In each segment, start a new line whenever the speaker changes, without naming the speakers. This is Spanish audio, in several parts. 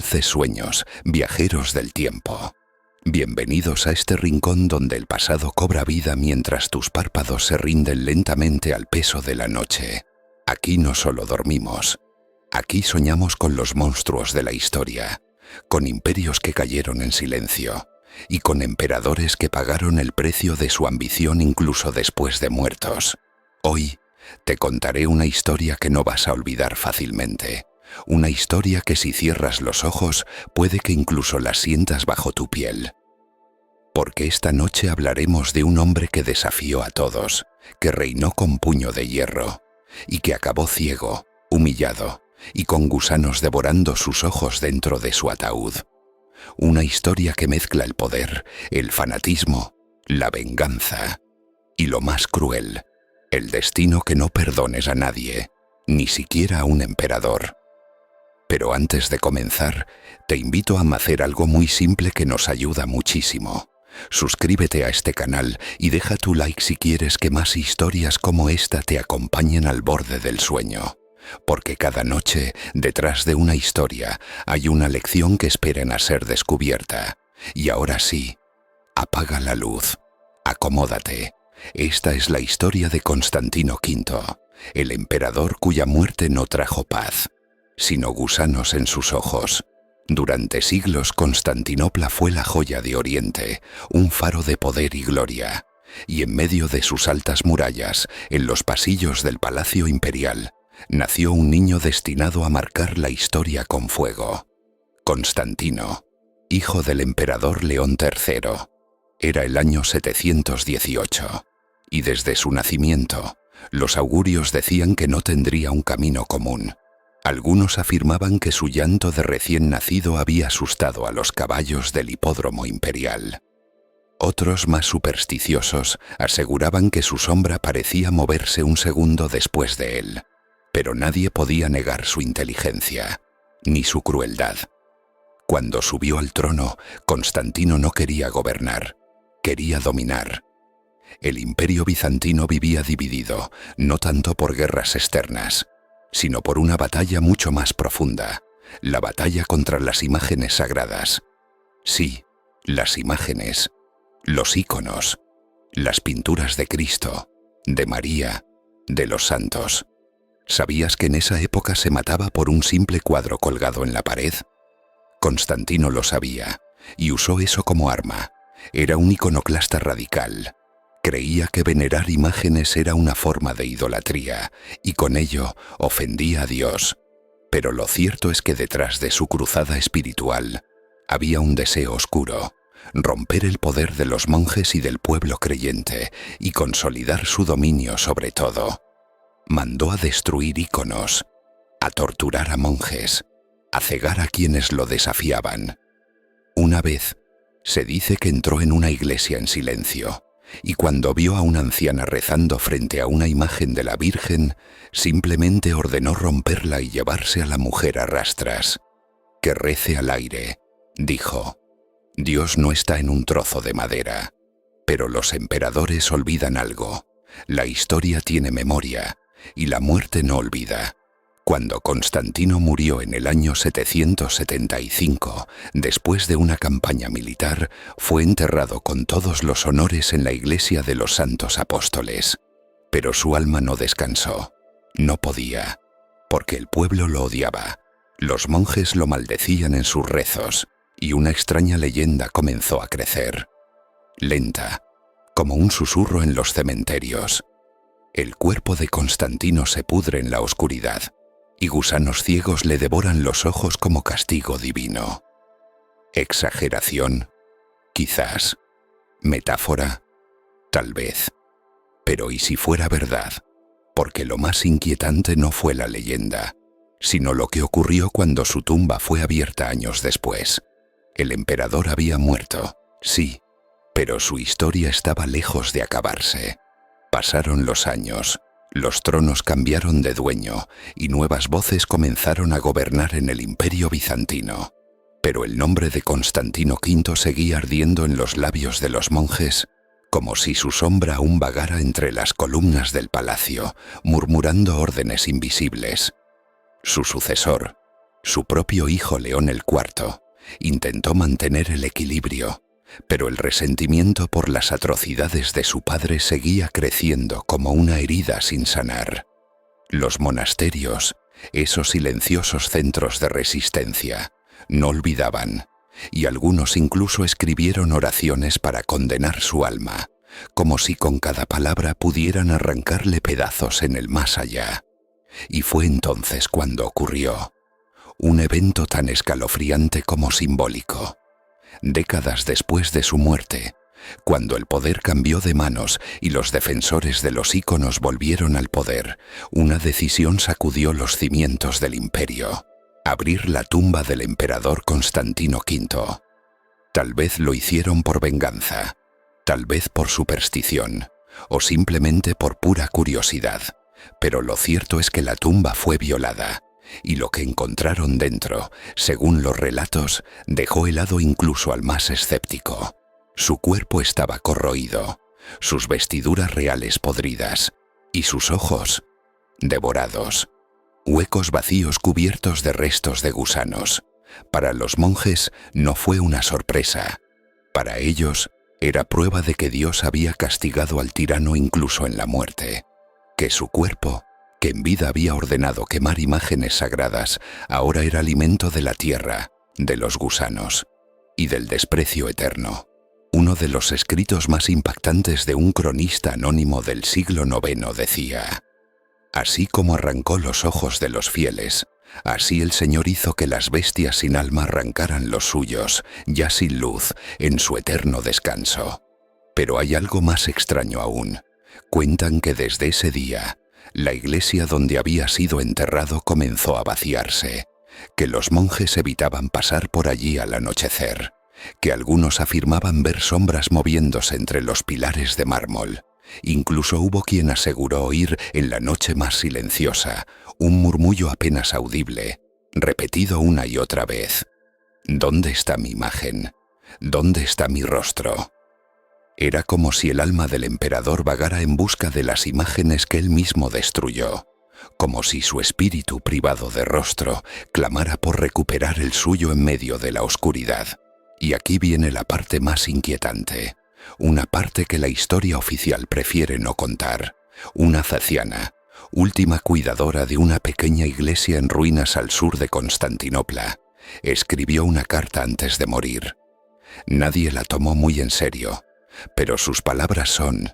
dulces sueños, viajeros del tiempo. Bienvenidos a este rincón donde el pasado cobra vida mientras tus párpados se rinden lentamente al peso de la noche. Aquí no solo dormimos, aquí soñamos con los monstruos de la historia, con imperios que cayeron en silencio y con emperadores que pagaron el precio de su ambición incluso después de muertos. Hoy te contaré una historia que no vas a olvidar fácilmente. Una historia que si cierras los ojos puede que incluso la sientas bajo tu piel. Porque esta noche hablaremos de un hombre que desafió a todos, que reinó con puño de hierro, y que acabó ciego, humillado, y con gusanos devorando sus ojos dentro de su ataúd. Una historia que mezcla el poder, el fanatismo, la venganza, y lo más cruel, el destino que no perdones a nadie, ni siquiera a un emperador. Pero antes de comenzar, te invito a hacer algo muy simple que nos ayuda muchísimo. Suscríbete a este canal y deja tu like si quieres que más historias como esta te acompañen al borde del sueño. Porque cada noche, detrás de una historia, hay una lección que esperen a ser descubierta. Y ahora sí, apaga la luz, acomódate. Esta es la historia de Constantino V, el emperador cuya muerte no trajo paz, sino gusanos en sus ojos. Durante siglos Constantinopla fue la joya de Oriente, un faro de poder y gloria, y en medio de sus altas murallas, en los pasillos del Palacio Imperial, nació un niño destinado a marcar la historia con fuego. Constantino, hijo del emperador León III. Era el año 718, y desde su nacimiento, los augurios decían que no tendría un camino común. Algunos afirmaban que su llanto de recién nacido había asustado a los caballos del hipódromo imperial. Otros, más supersticiosos, aseguraban que su sombra parecía moverse un segundo después de él. Pero nadie podía negar su inteligencia, ni su crueldad. Cuando subió al trono, Constantino no quería gobernar, quería dominar. El imperio bizantino vivía dividido, no tanto por guerras externas, sino por una batalla mucho más profunda, la batalla contra las imágenes sagradas. Sí, las imágenes, los íconos, las pinturas de Cristo, de María, de los santos. ¿Sabías que en esa época se mataba por un simple cuadro colgado en la pared? Constantino lo sabía, y usó eso como arma. Era un iconoclasta radical. Creía que venerar imágenes era una forma de idolatría, y con ello ofendía a Dios. Pero lo cierto es que detrás de su cruzada espiritual había un deseo oscuro: romper el poder de los monjes y del pueblo creyente, y consolidar su dominio sobre todo. Mandó a destruir íconos, a torturar a monjes, a cegar a quienes lo desafiaban. Una vez, se dice que entró en una iglesia en silencio, y cuando vio a una anciana rezando frente a una imagen de la Virgen, simplemente ordenó romperla y llevarse a la mujer a rastras. «Que rece al aire», dijo. Dios no está en un trozo de madera. Pero los emperadores olvidan algo. La historia tiene memoria, y la muerte no olvida. Cuando Constantino murió en el año 775, después de una campaña militar, fue enterrado con todos los honores en la iglesia de los Santos Apóstoles. Pero su alma no descansó. No podía, porque el pueblo lo odiaba. Los monjes lo maldecían en sus rezos, y una extraña leyenda comenzó a crecer. Lenta, como un susurro en los cementerios. El cuerpo de Constantino se pudre en la oscuridad, y gusanos ciegos le devoran los ojos como castigo divino. ¿Exageración? Quizás. ¿Metáfora? Tal vez. Pero ¿y si fuera verdad? Porque lo más inquietante no fue la leyenda, sino lo que ocurrió cuando su tumba fue abierta años después. El emperador había muerto, sí, pero su historia estaba lejos de acabarse. Pasaron los años. Los tronos cambiaron de dueño y nuevas voces comenzaron a gobernar en el imperio bizantino. Pero el nombre de Constantino V seguía ardiendo en los labios de los monjes, como si su sombra aún vagara entre las columnas del palacio, murmurando órdenes invisibles. Su sucesor, Su propio hijo León el IV intentó mantener el equilibrio, pero el resentimiento por las atrocidades de su padre seguía creciendo como una herida sin sanar. Los monasterios, esos silenciosos centros de resistencia, no olvidaban, y algunos incluso escribieron oraciones para condenar su alma, como si con cada palabra pudieran arrancarle pedazos en el más allá. Y fue entonces cuando ocurrió un evento tan escalofriante como simbólico. Décadas después de su muerte, cuando el poder cambió de manos y los defensores de los íconos volvieron al poder, una decisión sacudió los cimientos del imperio: abrir la tumba del emperador Constantino V. Tal vez lo hicieron por venganza, tal vez por superstición, o simplemente por pura curiosidad, pero lo cierto es que la tumba fue violada, y lo que encontraron dentro, según los relatos, dejó helado incluso al más escéptico. Su cuerpo estaba corroído, sus vestiduras reales podridas, y sus ojos devorados. Huecos vacíos cubiertos de restos de gusanos. Para los monjes no fue una sorpresa. Para ellos era prueba de que Dios había castigado al tirano incluso en la muerte, que su cuerpo, que en vida había ordenado quemar imágenes sagradas, ahora era alimento de la tierra, de los gusanos y del desprecio eterno. Uno de los escritos más impactantes de un cronista anónimo del siglo IX decía: así como arrancó los ojos de los fieles, así el Señor hizo que las bestias sin alma arrancaran los suyos, ya sin luz, en su eterno descanso. Pero hay algo más extraño aún. Cuentan que desde ese día, la iglesia donde había sido enterrado comenzó a vaciarse, que los monjes evitaban pasar por allí al anochecer, que algunos afirmaban ver sombras moviéndose entre los pilares de mármol. Incluso hubo quien aseguró oír en la noche más silenciosa un murmullo apenas audible, repetido una y otra vez: ¿dónde está mi imagen? ¿Dónde está mi rostro? Era como si el alma del emperador vagara en busca de las imágenes que él mismo destruyó, como si su espíritu privado de rostro clamara por recuperar el suyo en medio de la oscuridad. Y aquí viene la parte más inquietante, una parte que la historia oficial prefiere no contar. Una zaciana, última cuidadora de una pequeña iglesia en ruinas al sur de Constantinopla, escribió una carta antes de morir. Nadie la tomó muy en serio, pero sus palabras son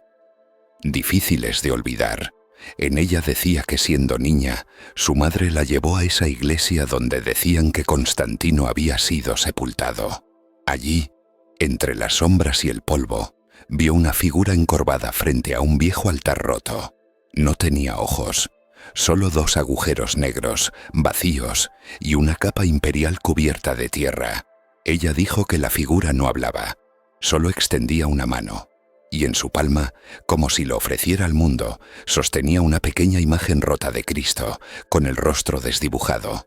difíciles de olvidar. En ella decía que siendo niña, su madre la llevó a esa iglesia donde decían que Constantino había sido sepultado. Allí, entre las sombras y el polvo, vio una figura encorvada frente a un viejo altar roto. No tenía ojos, solo dos agujeros negros, vacíos, y una capa imperial cubierta de tierra. Ella dijo que la figura no hablaba, solo extendía una mano, y en su palma, como si lo ofreciera al mundo, sostenía una pequeña imagen rota de Cristo, con el rostro desdibujado.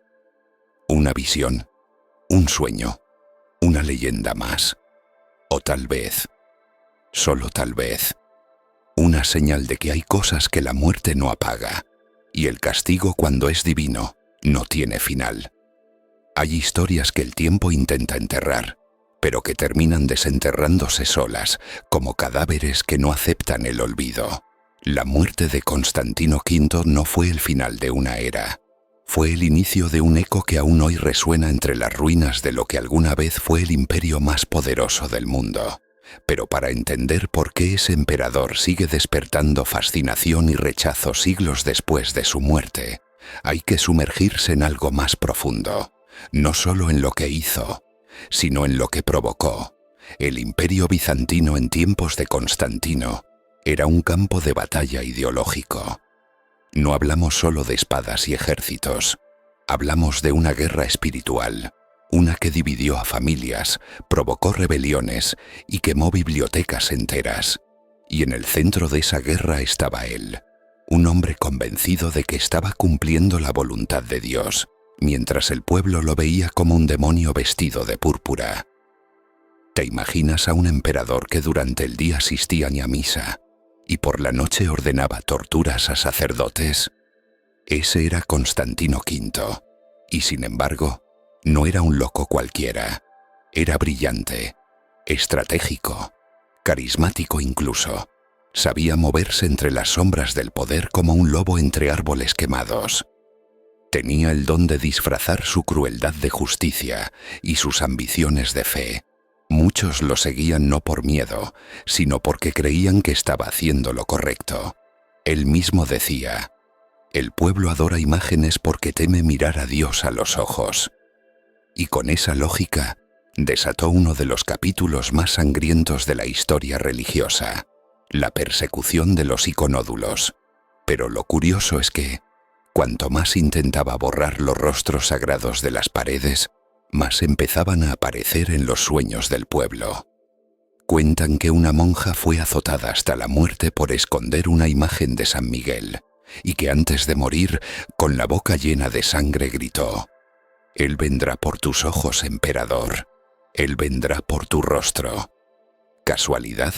Una visión, un sueño, una leyenda más. O tal vez, solo tal vez, una señal de que hay cosas que la muerte no apaga, y el castigo, cuando es divino, no tiene final. Hay historias que el tiempo intenta enterrar, pero que terminan desenterrándose solas, como cadáveres que no aceptan el olvido. La muerte de Constantino V no fue el final de una era. Fue el inicio de un eco que aún hoy resuena entre las ruinas de lo que alguna vez fue el imperio más poderoso del mundo. Pero para entender por qué ese emperador sigue despertando fascinación y rechazo siglos después de su muerte, hay que sumergirse en algo más profundo, no solo en lo que hizo, sino en lo que provocó. El imperio bizantino en tiempos de Constantino era un campo de batalla ideológico. No hablamos solo de espadas y ejércitos, hablamos de una guerra espiritual, una que dividió a familias, provocó rebeliones y quemó bibliotecas enteras. Y en el centro de esa guerra estaba él, un hombre convencido de que estaba cumpliendo la voluntad de Dios, mientras el pueblo lo veía como un demonio vestido de púrpura. ¿Te imaginas a un emperador que durante el día asistía ni a misa y por la noche ordenaba torturas a sacerdotes? Ese era Constantino V, Y sin embargo, no era un loco cualquiera. Era brillante, estratégico, carismático incluso. Sabía moverse entre las sombras del poder como un lobo entre árboles quemados. Tenía el don de disfrazar su crueldad de justicia y sus ambiciones de fe. Muchos lo seguían no por miedo, sino porque creían que estaba haciendo lo correcto. Él mismo decía: «El pueblo adora imágenes porque teme mirar a Dios a los ojos». Y con esa lógica, desató uno de los capítulos más sangrientos de la historia religiosa: la persecución de los iconódulos. Pero lo curioso es que, cuanto más intentaba borrar los rostros sagrados de las paredes, más empezaban a aparecer en los sueños del pueblo. Cuentan que una monja fue azotada hasta la muerte por esconder una imagen de San Miguel, y que antes de morir, con la boca llena de sangre, gritó: «Él vendrá por tus ojos, emperador. Él vendrá por tu rostro». ¿Casualidad?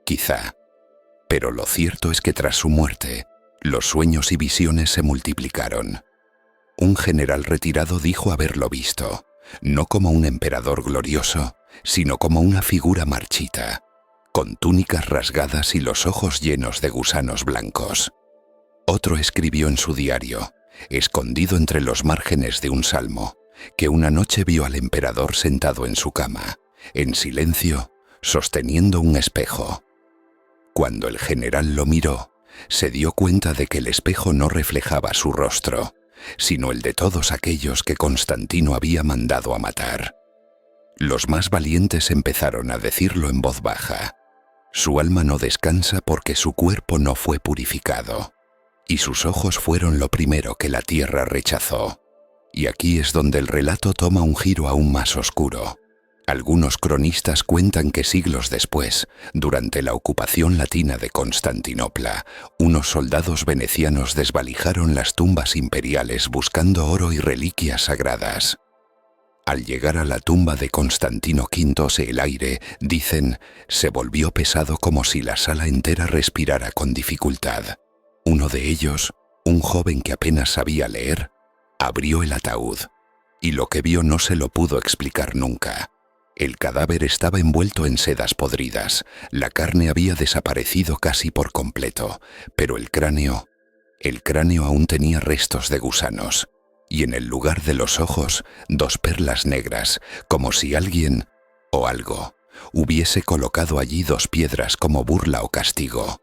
Quizá. Pero lo cierto es que tras su muerte, los sueños y visiones se multiplicaron. Un general retirado dijo haberlo visto, no como un emperador glorioso, sino como una figura marchita, con túnicas rasgadas y los ojos llenos de gusanos blancos. Otro escribió en su diario, escondido entre los márgenes de un salmo, que una noche vio al emperador sentado en su cama, en silencio, sosteniendo un espejo. Cuando el general lo miró, se dio cuenta de que el espejo no reflejaba su rostro, sino el de todos aquellos que Constantino había mandado a matar. Los más valientes empezaron a decirlo en voz baja: «Su alma no descansa porque su cuerpo no fue purificado». Y sus ojos fueron lo primero que la tierra rechazó. Y aquí es donde el relato toma un giro aún más oscuro. Algunos cronistas cuentan que siglos después, durante la ocupación latina de Constantinopla, unos soldados venecianos desvalijaron las tumbas imperiales buscando oro y reliquias sagradas. Al llegar a la tumba de Constantino V, el aire, dicen, se volvió pesado como si la sala entera respirara con dificultad. Uno de ellos, un joven que apenas sabía leer, abrió el ataúd, y lo que vio no se lo pudo explicar nunca. El cadáver estaba envuelto en sedas podridas, la carne había desaparecido casi por completo, pero el cráneo aún tenía restos de gusanos, y en el lugar de los ojos, 2 perlas negras, como si alguien, o algo, hubiese colocado allí 2 piedras como burla o castigo.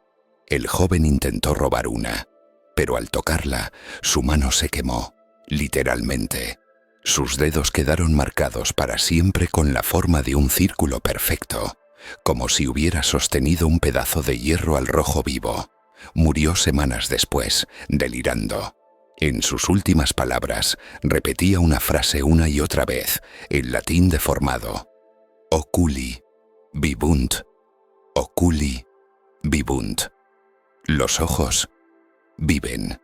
El joven intentó robar una, pero al tocarla, su mano se quemó, literalmente. Sus dedos quedaron marcados para siempre con la forma de un círculo perfecto, como si hubiera sostenido un pedazo de hierro al rojo vivo. Murió semanas después, delirando. En sus últimas palabras, repetía una frase una y otra vez, en latín deformado: «Oculi vivunt, oculi vivunt». Los ojos viven.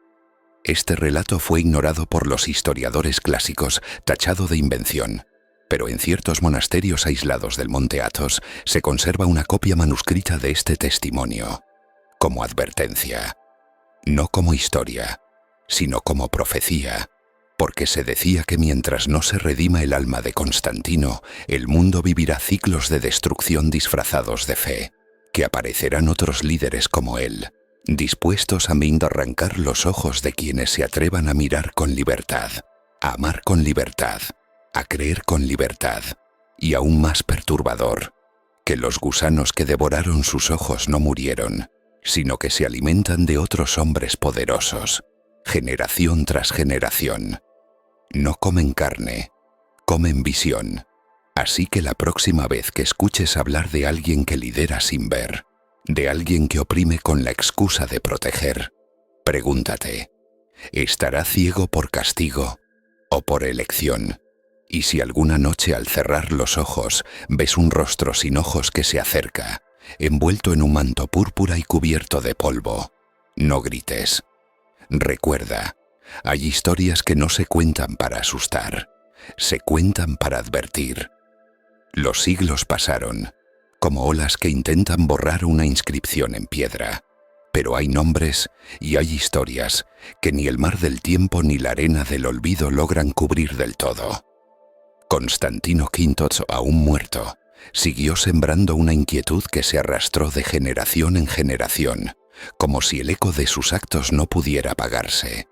Este relato fue ignorado por los historiadores clásicos, tachado de invención, pero en ciertos monasterios aislados del monte Athos se conserva una copia manuscrita de este testimonio, como advertencia, no como historia, sino como profecía, porque se decía que mientras no se redima el alma de Constantino, el mundo vivirá ciclos de destrucción disfrazados de fe, que aparecerán otros líderes como él, dispuestos a arrancar los ojos de quienes se atrevan a mirar con libertad, a amar con libertad, a creer con libertad, y aún más perturbador, que los gusanos que devoraron sus ojos no murieron, sino que se alimentan de otros hombres poderosos, generación tras generación. No comen carne, comen visión. Así que la próxima vez que escuches hablar de alguien que lidera sin ver, de alguien que oprime con la excusa de proteger, pregúntate, ¿estará ciego por castigo o por elección? Y si alguna noche al cerrar los ojos ves un rostro sin ojos que se acerca, envuelto en un manto púrpura y cubierto de polvo, no grites. Recuerda, hay historias que no se cuentan para asustar, se cuentan para advertir. Los siglos pasaron, como olas que intentan borrar una inscripción en piedra, Pero hay nombres y hay historias que ni el mar del tiempo ni la arena del olvido logran cubrir del todo. Constantino V, aún muerto, siguió sembrando una inquietud que se arrastró de generación en generación, como si el eco de sus actos no pudiera apagarse,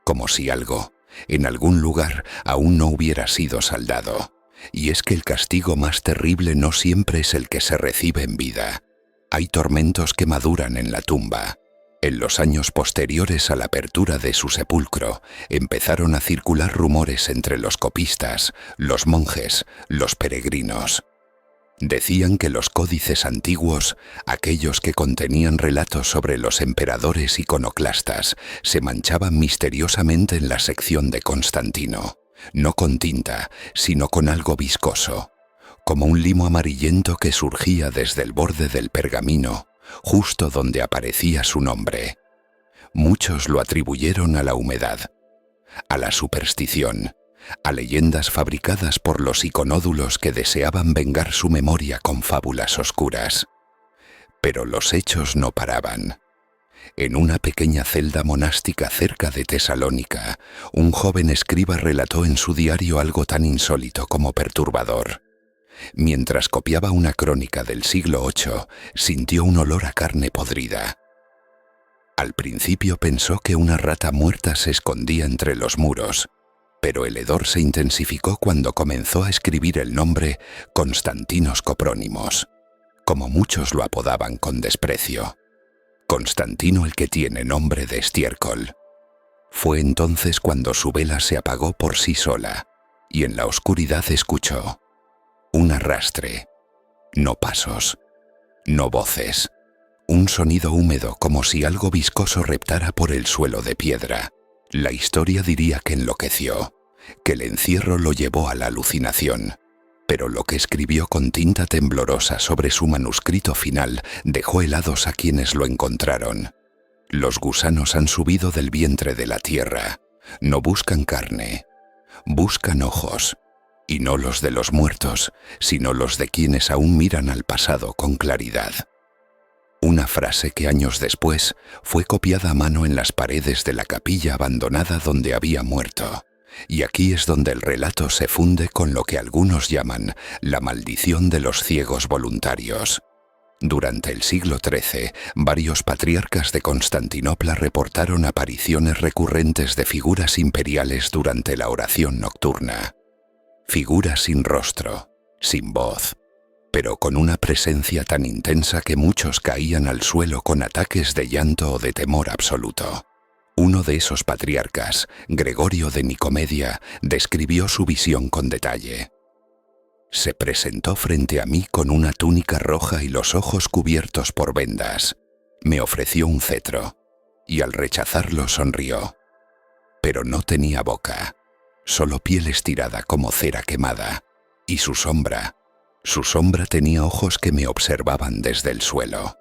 como si algo, en algún lugar, aún no hubiera sido saldado. Y es que el castigo más terrible no siempre es el que se recibe en vida. Hay tormentos que maduran en la tumba. En los años posteriores a la apertura de su sepulcro, empezaron a circular rumores entre los copistas, los monjes, los peregrinos. Decían que los códices antiguos, aquellos que contenían relatos sobre los emperadores iconoclastas, se manchaban misteriosamente en la sección de Constantino, no con tinta, sino con algo viscoso, como un limo amarillento que surgía desde el borde del pergamino, justo donde aparecía su nombre. Muchos lo atribuyeron a la humedad, a la superstición, a leyendas fabricadas por los iconódulos que deseaban vengar su memoria con fábulas oscuras. Pero los hechos no paraban. En una pequeña celda monástica cerca de Tesalónica, un joven escriba relató en su diario algo tan insólito como perturbador. Mientras copiaba una crónica del siglo VIII, sintió un olor a carne podrida. Al principio pensó que una rata muerta se escondía entre los muros, pero el hedor se intensificó cuando comenzó a escribir el nombre Constantinos Coprónimos, como muchos lo apodaban con desprecio. Constantino el que tiene nombre de estiércol. Fue entonces cuando su vela se apagó por sí sola, y en la oscuridad escuchó un arrastre, no pasos, no voces, un sonido húmedo como si algo viscoso reptara por el suelo de piedra. La historia diría que enloqueció, que el encierro lo llevó a la alucinación, pero lo que escribió con tinta temblorosa sobre su manuscrito final dejó helados a quienes lo encontraron. Los gusanos han subido del vientre de la tierra, no buscan carne, buscan ojos, y no los de los muertos, sino los de quienes aún miran al pasado con claridad. Una frase que años después fue copiada a mano en las paredes de la capilla abandonada donde había muerto. Y aquí es donde el relato se funde con lo que algunos llaman la maldición de los ciegos voluntarios. Durante el siglo XIII, varios patriarcas de Constantinopla reportaron apariciones recurrentes de figuras imperiales durante la oración nocturna. Figuras sin rostro, sin voz, pero con una presencia tan intensa que muchos caían al suelo con ataques de llanto o de temor absoluto. Uno de esos patriarcas, Gregorio de Nicomedia, describió su visión con detalle. Se presentó frente a mí con una túnica roja y los ojos cubiertos por vendas. Me ofreció un cetro, y al rechazarlo sonrió. Pero no tenía boca, solo piel estirada como cera quemada, y su sombra tenía ojos que me observaban desde el suelo.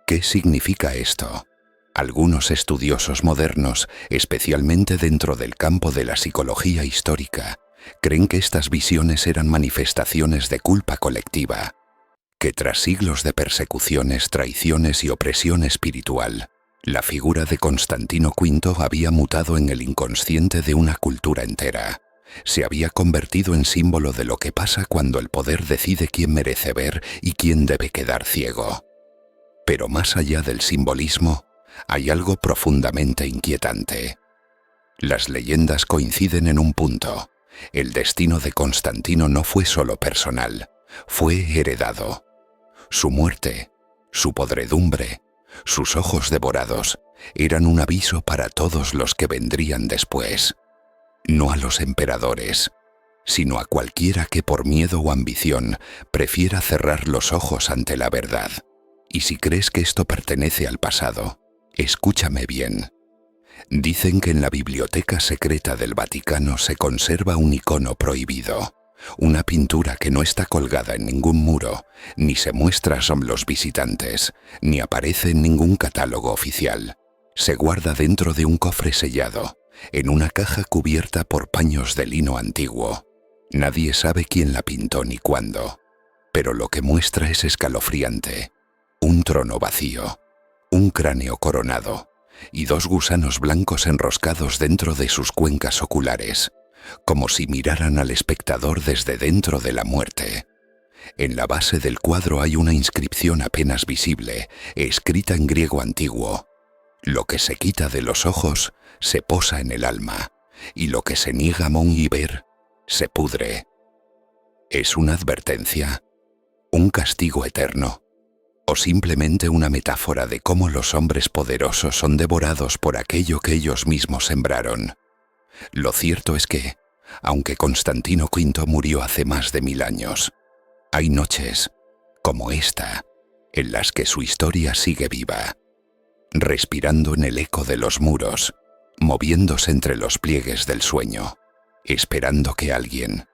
¿Qué significa esto? Algunos estudiosos modernos, especialmente dentro del campo de la psicología histórica, creen que estas visiones eran manifestaciones de culpa colectiva, que tras siglos de persecuciones, traiciones y opresión espiritual, la figura de Constantino V había mutado en el inconsciente de una cultura entera. Se había convertido en símbolo de lo que pasa cuando el poder decide quién merece ver y quién debe quedar ciego. Pero más allá del simbolismo, hay algo profundamente inquietante. Las leyendas coinciden en un punto. El destino de Constantino no fue solo personal, fue heredado. Su muerte, su podredumbre, sus ojos devorados, eran un aviso para todos los que vendrían después. No a los emperadores, sino a cualquiera que por miedo o ambición prefiera cerrar los ojos ante la verdad. Y si crees que esto pertenece al pasado, escúchame bien. Dicen que en la biblioteca secreta del Vaticano se conserva un icono prohibido, una pintura que no está colgada en ningún muro, ni se muestra a los visitantes, ni aparece en ningún catálogo oficial. Se guarda dentro de un cofre sellado, en una caja cubierta por paños de lino antiguo. Nadie sabe quién la pintó ni cuándo, pero lo que muestra es escalofriante. Un trono vacío, un cráneo coronado y dos gusanos blancos enroscados dentro de sus cuencas oculares, como si miraran al espectador desde dentro de la muerte. En la base del cuadro hay una inscripción apenas visible, escrita en griego antiguo: lo que se quita de los ojos se posa en el alma, y lo que se niega a ver se pudre. ¿Es una advertencia? ¿Un castigo eterno? ¿O simplemente una metáfora de cómo los hombres poderosos son devorados por aquello que ellos mismos sembraron? Lo cierto es que, aunque Constantino V murió hace más de 1000 años, hay noches, como esta, en las que su historia sigue viva, respirando en el eco de los muros, moviéndose entre los pliegues del sueño, esperando que alguien,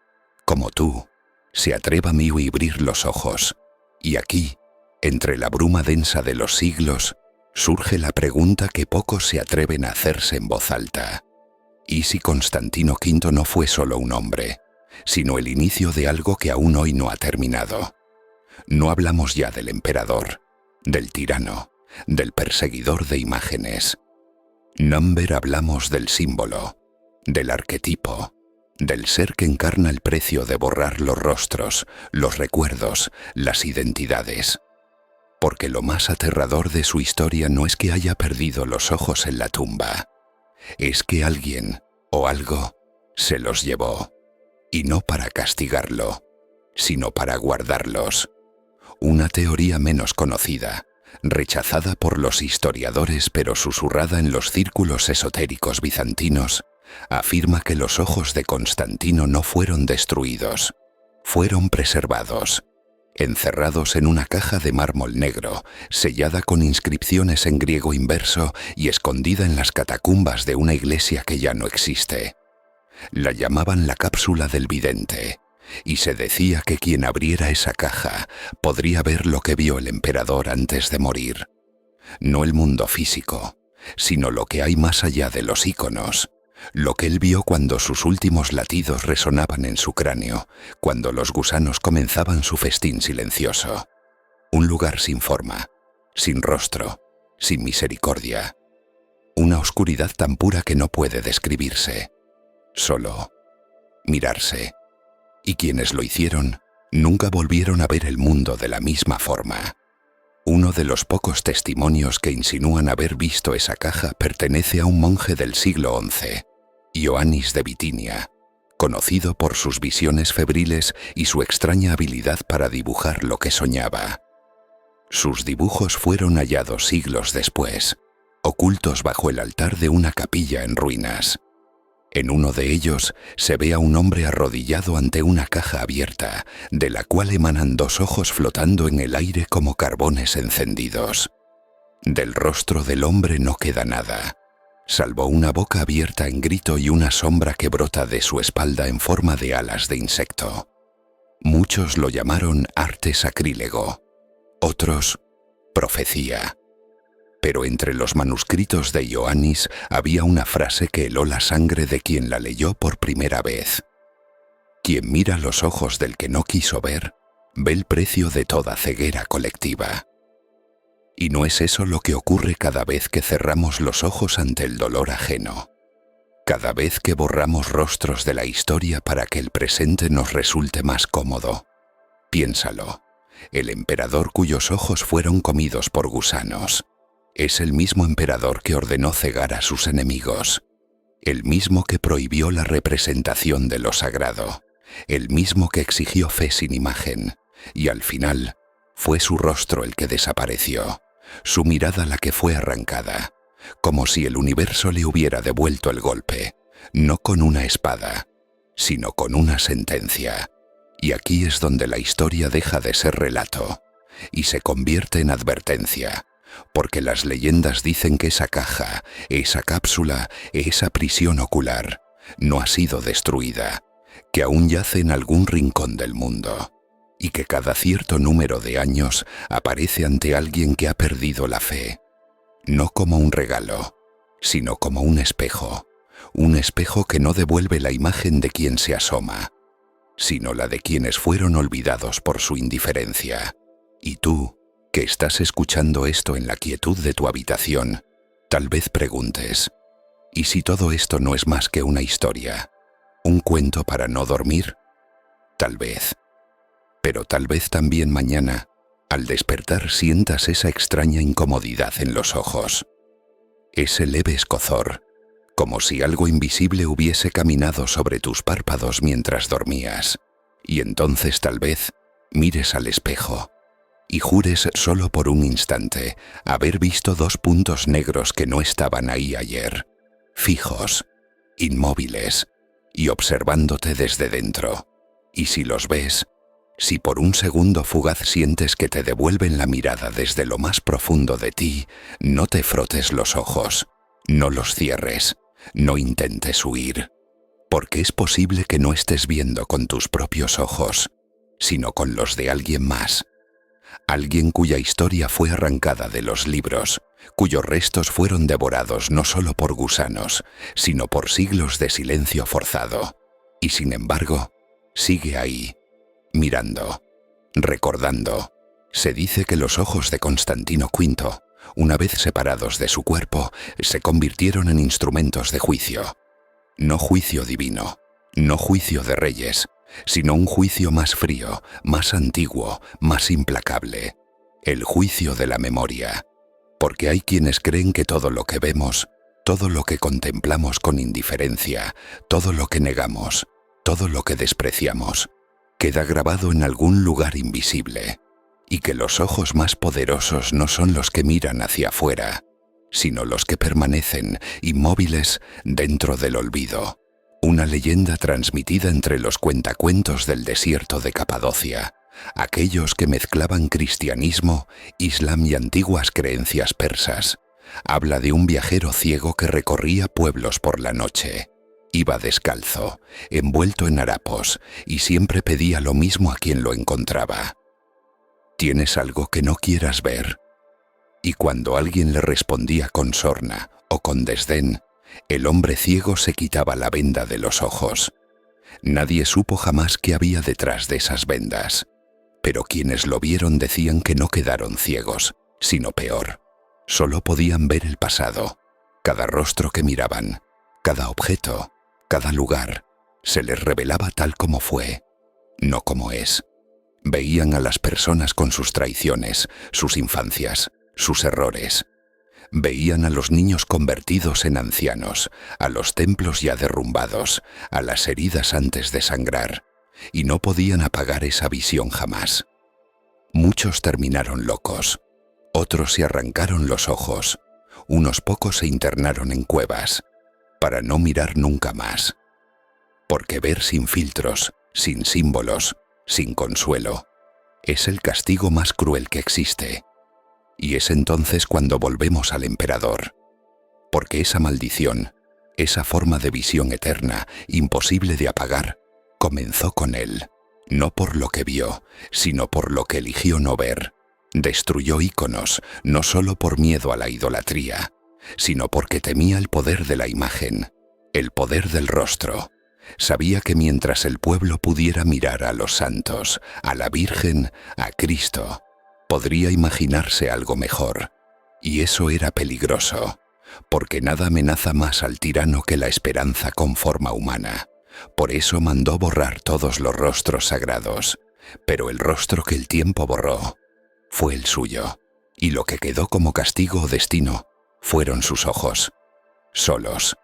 como tú, se atreva a abrir los ojos. Y aquí, entre la bruma densa de los siglos, surge la pregunta que pocos se atreven a hacerse en voz alta. ¿Y si Constantino V no fue solo un hombre, sino el inicio de algo que aún hoy no ha terminado? No hablamos ya del emperador, del tirano, del perseguidor de imágenes. Number, hablamos del símbolo, del arquetipo, del ser que encarna el precio de borrar los rostros, los recuerdos, las identidades. Porque lo más aterrador de su historia no es que haya perdido los ojos en la tumba, es que alguien o algo se los llevó, y no para castigarlo, sino para guardarlos. Una teoría menos conocida, rechazada por los historiadores pero susurrada en los círculos esotéricos bizantinos, afirma que los ojos de Constantino no fueron destruidos, fueron preservados, encerrados en una caja de mármol negro, sellada con inscripciones en griego inverso y escondida en las catacumbas de una iglesia que ya no existe. La llamaban la cápsula del vidente, y se decía que quien abriera esa caja podría ver lo que vio el emperador antes de morir. No el mundo físico, sino lo que hay más allá de los íconos, lo que él vio cuando sus últimos latidos resonaban en su cráneo, cuando los gusanos comenzaban su festín silencioso. Un lugar sin forma, sin rostro, sin misericordia. Una oscuridad tan pura que no puede describirse. Solo mirarse. Y quienes lo hicieron nunca volvieron a ver el mundo de la misma forma. Uno de los pocos testimonios que insinúan haber visto esa caja pertenece a un monje del siglo XI, Ioannis de Bitinia, conocido por sus visiones febriles y su extraña habilidad para dibujar lo que soñaba. Sus dibujos fueron hallados siglos después, ocultos bajo el altar de una capilla en ruinas. En uno de ellos se ve a un hombre arrodillado ante una caja abierta, de la cual emanan dos ojos flotando en el aire como carbones encendidos. Del rostro del hombre no queda nada, salvo una boca abierta en grito y una sombra que brota de su espalda en forma de alas de insecto. Muchos lo llamaron arte sacrílego, otros profecía. Pero entre los manuscritos de Ioannis había una frase que heló la sangre de quien la leyó por primera vez. Quien mira los ojos del que no quiso ver, ve el precio de toda ceguera colectiva. Y no es eso lo que ocurre cada vez que cerramos los ojos ante el dolor ajeno. Cada vez que borramos rostros de la historia para que el presente nos resulte más cómodo. Piénsalo, el emperador cuyos ojos fueron comidos por gusanos es el mismo emperador que ordenó cegar a sus enemigos, el mismo que prohibió la representación de lo sagrado, el mismo que exigió fe sin imagen, y al final fue su rostro el que desapareció, su mirada la que fue arrancada, como si el universo le hubiera devuelto el golpe, no con una espada, sino con una sentencia. Y aquí es donde la historia deja de ser relato y se convierte en advertencia, porque las leyendas dicen que esa caja, esa cápsula, esa prisión ocular, no ha sido destruida, que aún yace en algún rincón del mundo, y que cada cierto número de años aparece ante alguien que ha perdido la fe, no como un regalo, sino como un espejo que no devuelve la imagen de quien se asoma, sino la de quienes fueron olvidados por su indiferencia. Y tú, que estás escuchando esto en la quietud de tu habitación, tal vez preguntes, ¿y si todo esto no es más que una historia? ¿Un cuento para no dormir? Tal vez. Pero tal vez también mañana, al despertar, sientas esa extraña incomodidad en los ojos. Ese leve escozor, como si algo invisible hubiese caminado sobre tus párpados mientras dormías. Y entonces tal vez mires al espejo y jures solo por un instante haber visto 2 puntos negros que no estaban ahí ayer, fijos, inmóviles y observándote desde dentro. Y si los ves, si por un segundo fugaz sientes que te devuelven la mirada desde lo más profundo de ti, no te frotes los ojos, no los cierres, no intentes huir, porque es posible que no estés viendo con tus propios ojos, sino con los de alguien más. Alguien cuya historia fue arrancada de los libros, cuyos restos fueron devorados no solo por gusanos, sino por siglos de silencio forzado. Y sin embargo, sigue ahí, mirando, recordando. Se dice que los ojos de Constantino V, una vez separados de su cuerpo, se convirtieron en instrumentos de juicio. No juicio divino, no juicio de reyes, sino un juicio más frío, más antiguo, más implacable. El juicio de la memoria. Porque hay quienes creen que todo lo que vemos, todo lo que contemplamos con indiferencia, todo lo que negamos, todo lo que despreciamos, queda grabado en algún lugar invisible, y que los ojos más poderosos no son los que miran hacia afuera, sino los que permanecen inmóviles dentro del olvido. Una leyenda transmitida entre los cuentacuentos del desierto de Capadocia, aquellos que mezclaban cristianismo, islam y antiguas creencias persas. Habla de un viajero ciego que recorría pueblos por la noche. Iba descalzo, envuelto en harapos, y siempre pedía lo mismo a quien lo encontraba. ¿Tienes algo que no quieras ver? Y cuando alguien le respondía con sorna o con desdén, el hombre ciego se quitaba la venda de los ojos. Nadie supo jamás qué había detrás de esas vendas, pero quienes lo vieron decían que no quedaron ciegos, sino peor. Solo podían ver el pasado, cada rostro que miraban, cada objeto, cada lugar, se les revelaba tal como fue, no como es. Veían a las personas con sus traiciones, sus infancias, sus errores. Veían a los niños convertidos en ancianos, a los templos ya derrumbados, a las heridas antes de sangrar, y no podían apagar esa visión jamás. Muchos terminaron locos, otros se arrancaron los ojos, unos pocos se internaron en cuevas, para no mirar nunca más. Porque ver sin filtros, sin símbolos, sin consuelo, es el castigo más cruel que existe. Y es entonces cuando volvemos al emperador. Porque esa maldición, esa forma de visión eterna, imposible de apagar, comenzó con él, no por lo que vio, sino por lo que eligió no ver. Destruyó íconos, no solo por miedo a la idolatría, sino porque temía el poder de la imagen, el poder del rostro. Sabía que mientras el pueblo pudiera mirar a los santos, a la Virgen, a Cristo, podría imaginarse algo mejor. Y eso era peligroso, porque nada amenaza más al tirano que la esperanza con forma humana. Por eso mandó borrar todos los rostros sagrados, pero el rostro que el tiempo borró fue el suyo, y lo que quedó como castigo o destino fueron sus ojos, solos,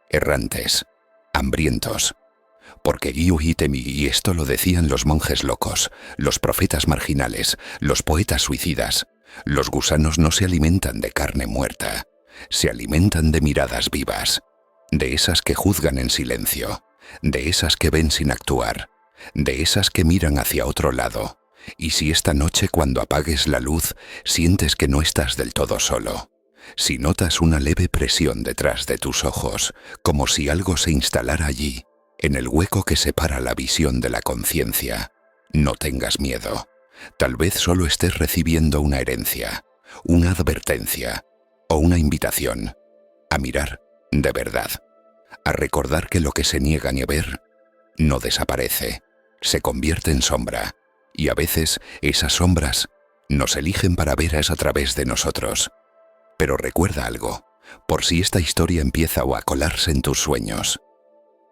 errantes, hambrientos. Porque y esto lo decían los monjes locos, los profetas marginales, los poetas suicidas. Los gusanos no se alimentan de carne muerta, se alimentan de miradas vivas, de esas que juzgan en silencio, de esas que ven sin actuar, de esas que miran hacia otro lado. Y si esta noche cuando apagues la luz sientes que no estás del todo solo, si notas una leve presión detrás de tus ojos, como si algo se instalara allí, en el hueco que separa la visión de la conciencia, no tengas miedo. Tal vez solo estés recibiendo una herencia, una advertencia o una invitación a mirar de verdad, a recordar que lo que se niega ni a ver no desaparece, se convierte en sombra, y a veces esas sombras Nos eligen para ver a través de nosotros. Pero recuerda algo, por si esta historia empieza a colarse en tus sueños.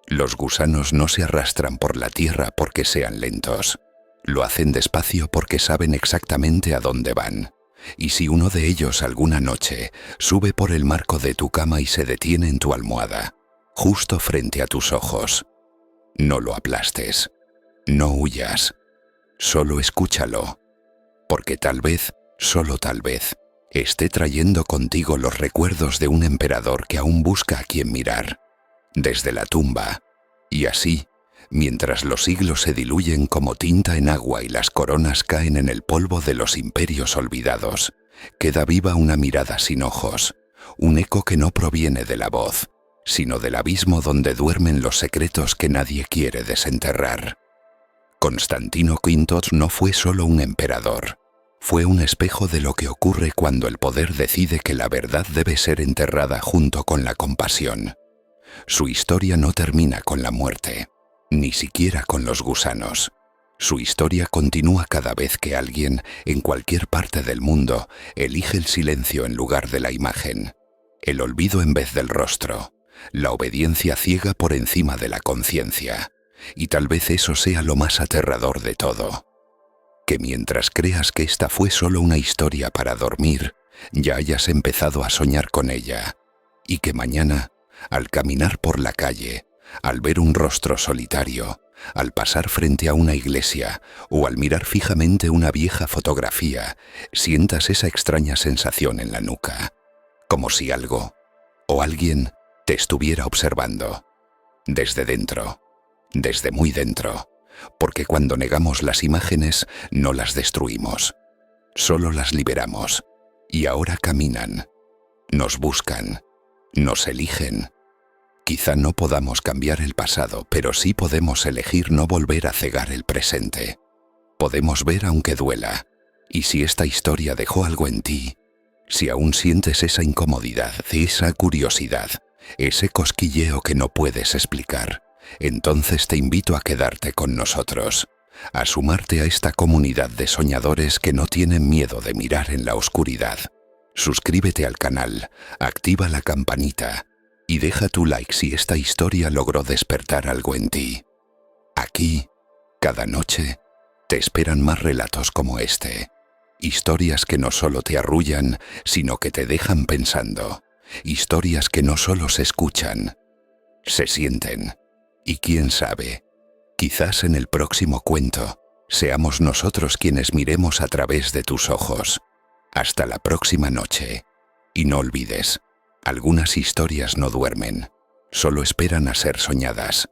Los gusanos no se arrastran por la tierra porque sean lentos. Lo hacen despacio porque saben exactamente a dónde van. Y si uno de ellos alguna noche sube por el marco de tu cama y se detiene en tu almohada, justo frente a tus ojos, no lo aplastes, no huyas, solo escúchalo, porque tal vez, solo tal vez, esté trayendo contigo los recuerdos de un emperador que aún busca a quien mirar, desde la tumba, y así, mientras los siglos se diluyen como tinta en agua y las coronas caen en el polvo de los imperios olvidados, queda viva una mirada sin ojos, un eco que no proviene de la voz, sino del abismo donde duermen los secretos que nadie quiere desenterrar. Constantino V no fue solo un emperador, fue un espejo de lo que ocurre cuando el poder decide que la verdad debe ser enterrada junto con la compasión. Su historia no termina con la muerte, ni siquiera con los gusanos. Su historia continúa cada vez que alguien, en cualquier parte del mundo, elige el silencio en lugar de la imagen, el olvido en vez del rostro, la obediencia ciega por encima de la conciencia. Y tal vez eso sea lo más aterrador de todo. Que mientras creas que esta fue solo una historia para dormir, ya hayas empezado a soñar con ella. Y que mañana, al caminar por la calle, al ver un rostro solitario, al pasar frente a una iglesia o al mirar fijamente una vieja fotografía, sientas esa extraña sensación en la nuca, como si algo o alguien te estuviera observando, desde dentro, desde muy dentro, porque cuando negamos las imágenes no las destruimos, solo las liberamos, y ahora caminan, nos buscan, nos eligen. Quizá no podamos cambiar el pasado, pero sí podemos elegir no volver a cegar el presente. Podemos ver aunque duela, y si esta historia dejó algo en ti, si aún sientes esa incomodidad, esa curiosidad, ese cosquilleo que no puedes explicar, entonces te invito a quedarte con nosotros, a sumarte a esta comunidad de soñadores que no tienen miedo de mirar en la oscuridad. Suscríbete al canal, activa la campanita y deja tu like si esta historia logró despertar algo en ti. Aquí, cada noche, te esperan más relatos como este. Historias que no solo te arrullan, sino que te dejan pensando. Historias que no solo se escuchan, se sienten. Y quién sabe, quizás en el próximo cuento, seamos nosotros quienes miremos a través de tus ojos. Hasta la próxima noche. Y no olvides, algunas historias no duermen, solo esperan a ser soñadas.